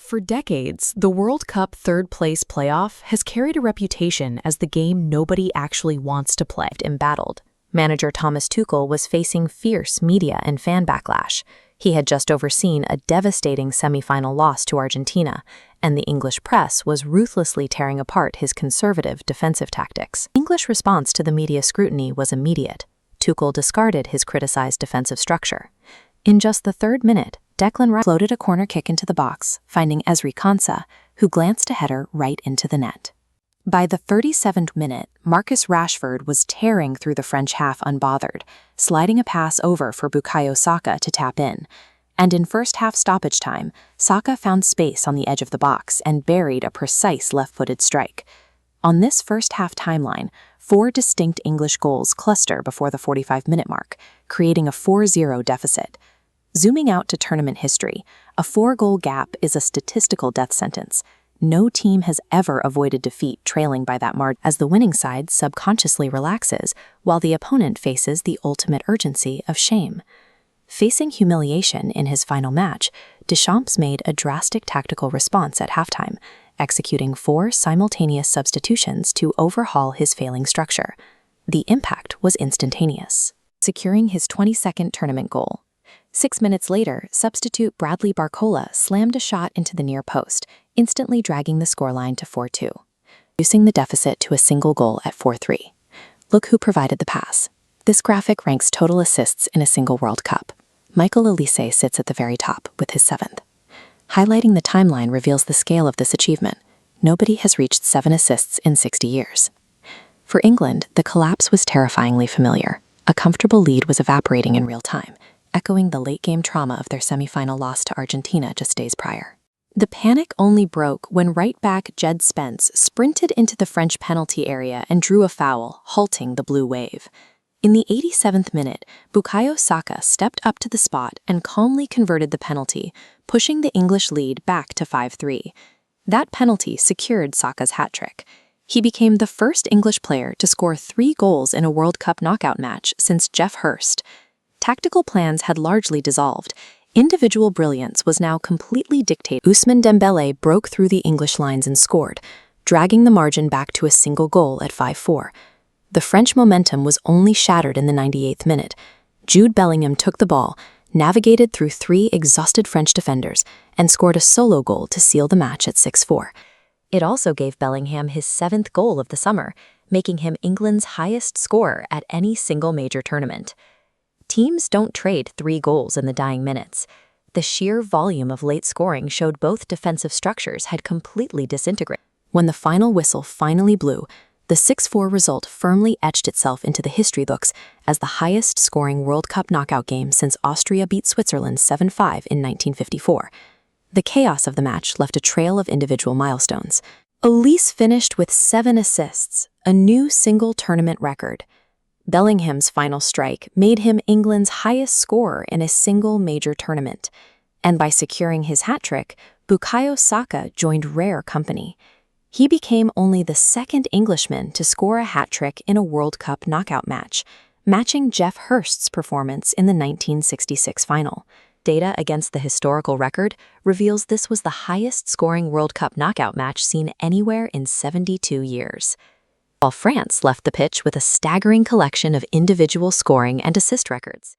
For decades, the World Cup third-place playoff has carried a reputation as the game nobody actually wants to play. Embattled, manager Thomas Tuchel was facing fierce media and fan backlash. He had just overseen a devastating semi-final loss to Argentina, and the English press was ruthlessly tearing apart his conservative defensive tactics. English response to the media scrutiny was immediate. Tuchel discarded his criticized defensive structure. In just the third minute, Declan Rice floated a corner kick into the box, finding Ezri Konsa, who glanced a header right into the net. By the 37th minute, Marcus Rashford was tearing through the French half unbothered, sliding a pass over for Bukayo Saka to tap in. And in first-half stoppage time, Saka found space on the edge of the box and buried a precise left-footed strike. On this first-half timeline, 4 distinct English goals cluster before the 45-minute mark, creating a 4-0 deficit. Zooming out to tournament history, a 4-goal gap is a statistical death sentence. No team has ever avoided defeat trailing by that margin, as the winning side subconsciously relaxes while the opponent faces the ultimate urgency of shame. Facing humiliation in his final match, Deschamps made a drastic tactical response at halftime, executing 4 simultaneous substitutions to overhaul his failing structure. The impact was instantaneous, securing his 22nd tournament goal. 6 minutes later, substitute Bradley Barcola slammed a shot into the near post, instantly dragging the scoreline to 4-2, reducing the deficit to a single goal at 4-3. Look who provided the pass. This graphic ranks total assists in a single World Cup. Michael Olise sits at the very top with his 7th. Highlighting the timeline reveals the scale of this achievement. Nobody has reached 7 assists in 60 years. For England, the collapse was terrifyingly familiar. A comfortable lead was evaporating in real time, echoing the late-game trauma of their semi-final loss to Argentina just days prior. The panic only broke when right-back Jed Spence sprinted into the French penalty area and drew a foul, halting the blue wave. In the 87th minute, Bukayo Saka stepped up to the spot and calmly converted the penalty, pushing the English lead back to 5-3. That penalty secured Saka's hat-trick. He became the first English player to score 3 goals in a World Cup knockout match since Geoff Hurst. Tactical plans had largely dissolved. Individual brilliance was now completely dictated. Ousmane Dembele broke through the English lines and scored, dragging the margin back to a single goal at 5-4. The French momentum was only shattered in the 98th minute. Jude Bellingham took the ball, navigated through 3 exhausted French defenders, and scored a solo goal to seal the match at 6-4. It also gave Bellingham his 7th goal of the summer, making him England's highest scorer at any single major tournament. Teams don't trade 3 goals in the dying minutes. The sheer volume of late scoring showed both defensive structures had completely disintegrated. When the final whistle finally blew, the 6-4 result firmly etched itself into the history books as the highest-scoring World Cup knockout game since Austria beat Switzerland 7-5 in 1954. The chaos of the match left a trail of individual milestones. Olise finished with 7 assists, a new single tournament record. Bellingham's final strike made him England's highest scorer in a single major tournament, and by securing his hat-trick, Bukayo Saka joined rare company. He became only the 2nd Englishman to score a hat-trick in a World Cup knockout match, matching Geoff Hurst's performance in the 1966 final. Data against the historical record reveals this was the highest-scoring World Cup knockout match seen anywhere in 72 years. While France left the pitch with a staggering collection of individual scoring and assist records.